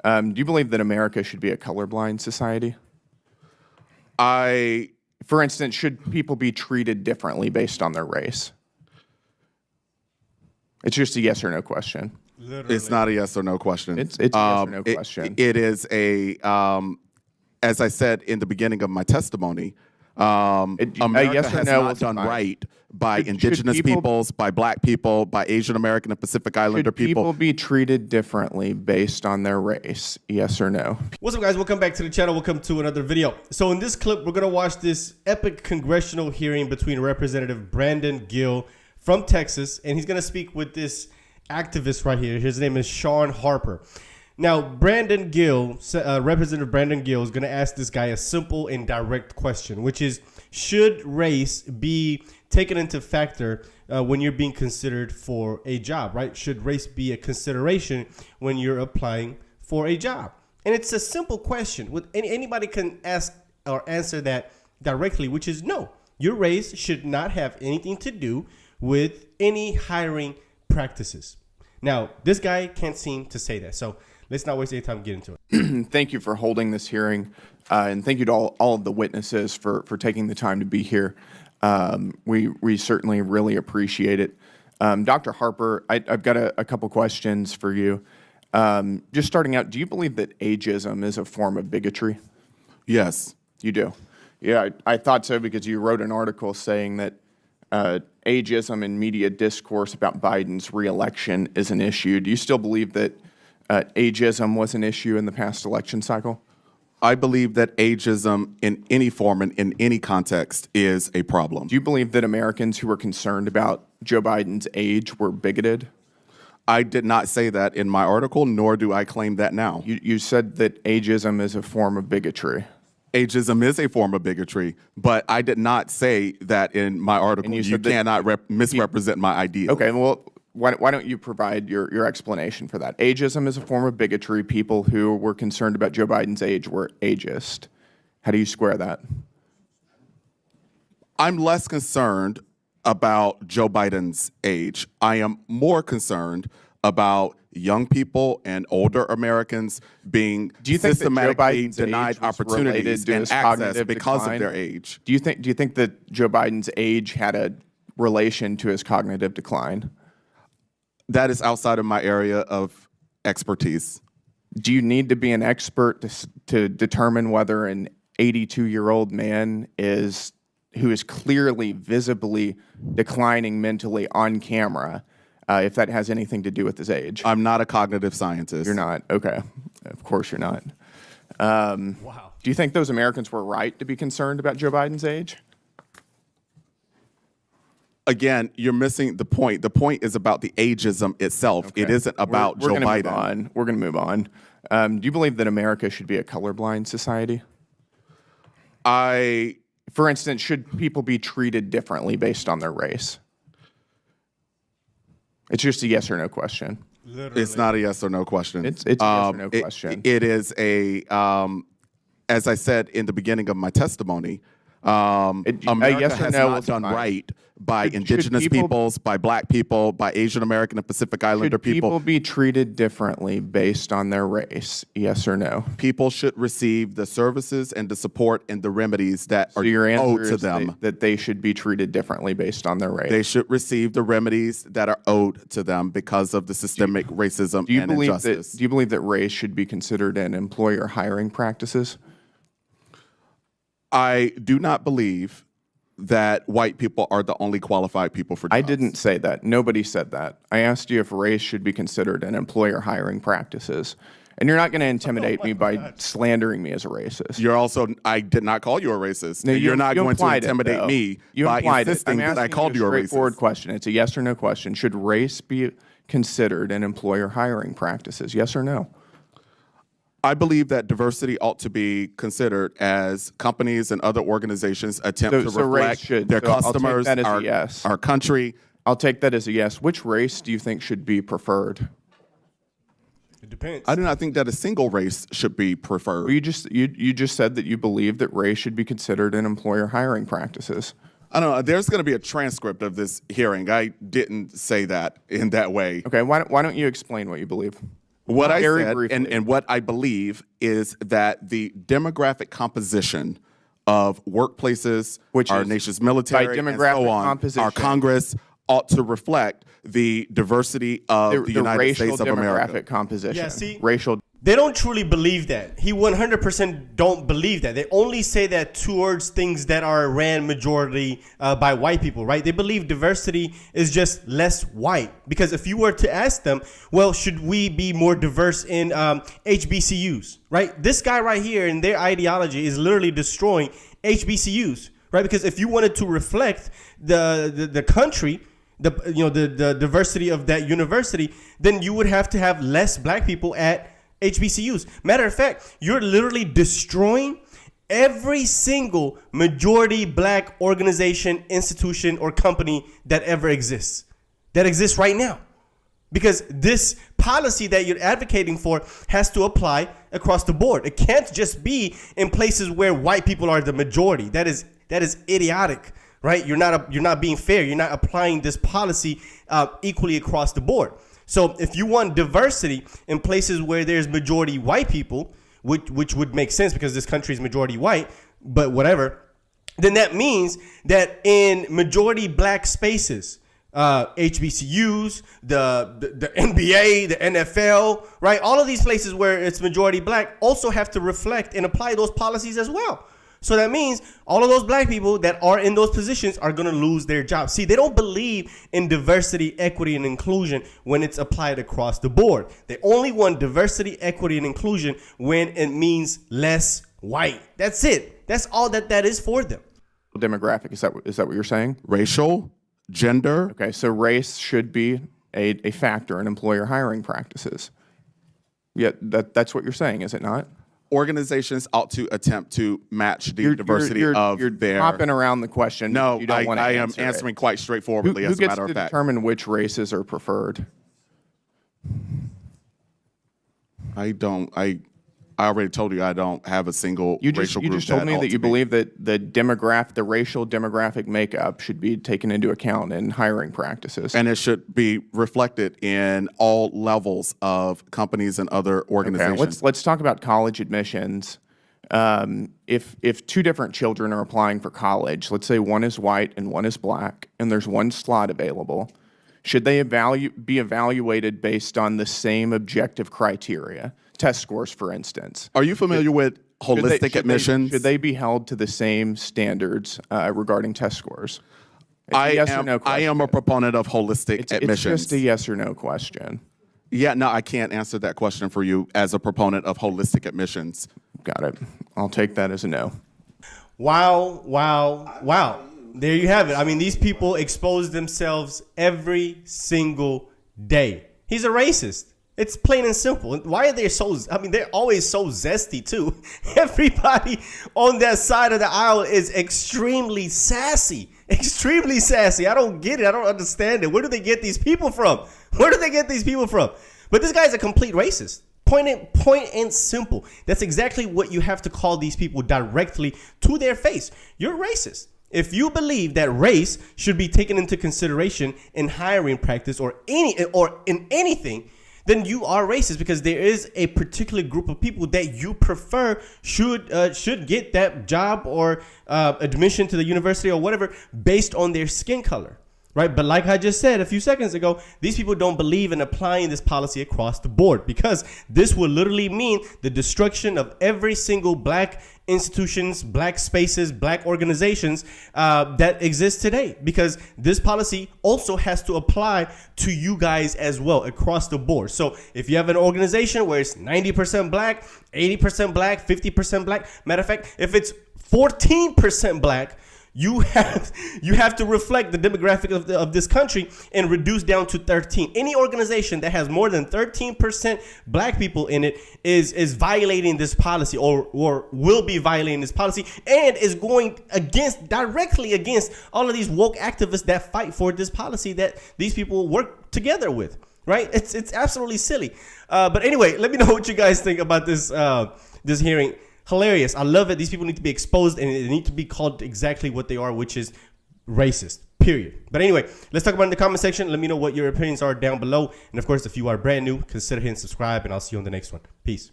Do you believe that America should be a colorblind society? For instance, should people be treated differently based on their race? It's just a yes or no question. Literally. It's not a yes or no question. It's a yes or no question. It is a, as I said in the beginning of my testimony, America yes or has no not is done fine. right by Should indigenous peoples, by black people, by Asian American and Pacific Islander Should people be treated differently based on their race? Yes or no? What's up, guys? Welcome back to the channel. Welcome to another video. So in this clip, we're going to watch this epic congressional hearing between Representative Brandon Gill from Texas, and he's going to speak with this activist right here. His name is Shawn Harper. Now, Brandon Gill, Representative Brandon Gill, is going to ask this guy a simple and direct question, which is, should race be taken into factor when you're being considered for a job, right? Should race be a consideration when you're applying for a job? And it's a simple question. Anybody can ask or answer that directly, which is no. Your race should not have anything to do with any hiring practices. Now, this guy can't seem to say that. So let's not waste any time getting into it. Thank you for holding this hearing, and thank you to all of the witnesses for taking the time to be here. We certainly really appreciate it. Dr. Harper, I've got a couple questions for you. Just starting out, do you believe that ageism is a form of bigotry? Yes. You do? Yeah, I thought so because you wrote an article saying that ageism in media discourse about Biden's reelection is an issue. Do you still believe that ageism was an issue in the past election cycle? I believe that ageism in any form and in any context is a problem. Do you believe that Americans who were concerned about Joe Biden's age were bigoted? I did not say that in my article, nor do I claim that now. You said that ageism is a form of bigotry. Ageism is a form of bigotry, but I did not say that in my article. You cannot misrepresent my ideas. Okay, well, why don't you provide your explanation for that? Ageism is a form of bigotry. People who were concerned about Joe Biden's age were ageist. How do you square that? I'm less concerned about Joe Biden's age. I am more concerned about young people and older Americans being systematically denied opportunities and access because of their age. Do you think that Joe Biden's age had a relation to his cognitive decline? That is outside of my area of expertise. Do you need to be an expert to determine whether an 82-year-old man who is clearly visibly declining mentally on camera, if that has anything to do with his age? I'm not a cognitive scientist. You're not? Okay. Of course you're not. Wow. Do you think those Americans were right to be concerned about Joe Biden's age? Again, you're missing the point. The point is about the ageism itself. Okay. It isn't about Joe Biden. We're going to move on. Do you believe that America should be a colorblind society? For instance, should people be treated differently based on their race? It's just a yes or no question. Literally. It's not a yes or no question. It's a yes or no question. It is a, as I said in the beginning of my testimony, America yes or has no not done fine. right by indigenous peoples, by black people, by Asian American and Pacific Islander Should people be treated differently based on their race? Yes or no? People should receive the services and the support and the remedies that are your answer owed to is them. That they should be treated differently based on their race. They should receive the remedies that are owed to them because of the systemic racism and injustice. Do you believe that race should be considered in employer hiring practices? I do not believe that white people are the only qualified people for jobs. I didn't say that. Nobody said that. I asked you if race should be considered in employer hiring practices. And you're not going to intimidate me by slandering me as a racist. You're also, I did not call you a racist. No, you're not going to intimidate me by insisting that I called you a racist. Straightforward question. It's a yes or no question. Should race be considered in employer hiring practices? Yes or no? I believe that diversity ought to be considered as companies and other organizations attempt to reflect their customers, our country. I'll take that as a yes. Which race do you think should be preferred? It depends. I do not think that a single race should be preferred. Well, you just said that you believe that race should be considered in employer hiring practices. I don't know. There's going to be a transcript of this hearing. I didn't say that in that way. Okay. Why don't you explain what you believe? What I Very said briefly. and what I believe is that the demographic composition of workplaces, Which our is, nation's military, by and demographic so on, composition, our Congress ought to reflect the diversity of the United racial States of demographic America. composition. Yeah, see? Racial. They don't truly believe that. He 100% don't believe that. They only say that towards things that are ran majority by white people, right? They believe diversity is just less white. Because if you were to ask them, well, should we be more diverse in HBCUs, right? This guy right here in their ideology is literally destroying HBCUs, right? Because if you wanted to reflect the country, the diversity of that university, then you would have to have less black people at HBCUs. Matter of fact, you're literally destroying every single majority black organization, institution, or company that ever exists, that exists right now. Because this policy that you're advocating for has to apply across the board. It can't just be in places where white people are the majority. That is idiotic, right? You're not being fair. You're not applying this policy equally across the board. So if you want diversity in places where there's majority white people, which would make sense because this country is majority white, but whatever, then that means that in majority black spaces, HBCUs, the NBA, the NFL, right? All of these places where it's majority black also have to reflect and apply those policies as well. So that means all of those black people that are in those positions are going to lose their jobs. See, they don't believe in diversity, equity, and inclusion when it's applied across the board. They only want diversity, equity, and inclusion when it means less white. That's it. That's all that is for them. Demographic. Is that what you're saying? Racial, gender. Okay, so race should be a factor in employer hiring practices. Yeah, that's what you're saying, is it not? Organizations ought to attempt to match the diversity of you're their. hopping around the question. No, You don't want to I am answer answering it. quite straightforwardly. Who As a gets matter to of fact, determine which races are preferred? I don't. I already told you I don't have a single racial You group. just told me ought that to you be. believe that the racial demographic makeup should be taken into account in hiring practices. And it should be reflected in all levels of companies and other organizations. Okay, let's talk about college admissions. If two different children are applying for college, let's say one is white and one is black, and there's one slot available, should they be evaluated based on the same objective criteria? Test scores, for instance. Are you familiar with holistic admissions? Should they be held to the same standards regarding test scores? It's a yes or no I question. am a proponent of holistic admissions. It's just a yes or no question. Yeah, no, I can't answer that question for you as a proponent of holistic admissions. Got it. I'll take that as a no. Wow. There you have it. I mean, these people expose themselves every single day. He's a racist. It's plain and simple. Why are they so, they're always so zesty too. Everybody on that side of the aisle is extremely sassy. Extremely sassy. I don't get it. I don't understand it. Where do they get these people from? But this guy's a complete racist. Point and simple. That's exactly what you have to call these people directly to their face. You're racist. If you believe that race should be taken into consideration in hiring practice or in anything, then you are racist, because there is a particular group of people that you prefer should get that job or admission to the university or whatever based on their skin color. Right. But like I just said a few seconds ago, these people don't believe in applying this policy across the board, because this will literally mean the destruction of every single black institutions, black spaces, black organizations that exist today, because this policy also has to apply to you guys as well across the board. So if you have an organization where it's 90% black, 80% black, 50% black, matter of fact, if it's 14% black, you have to reflect the demographic of this country and reduce down to 13. Any organization that has more than 13% black people in it is violating this policy or will be violating this policy, and is going directly against all of these woke activists that fight for this policy that these people work together with. Right? It's absolutely silly. But anyway, let me know what you guys think about this hearing. Hilarious. I love it. These people need to be exposed, and they need to be called exactly what they are, which is racist. Period. period. But anyway, let's talk about it in the comment section. Let me know what your opinions are down below. And of course, if you are brand new, consider hitting subscribe, and I'll see you on the next one. Peace.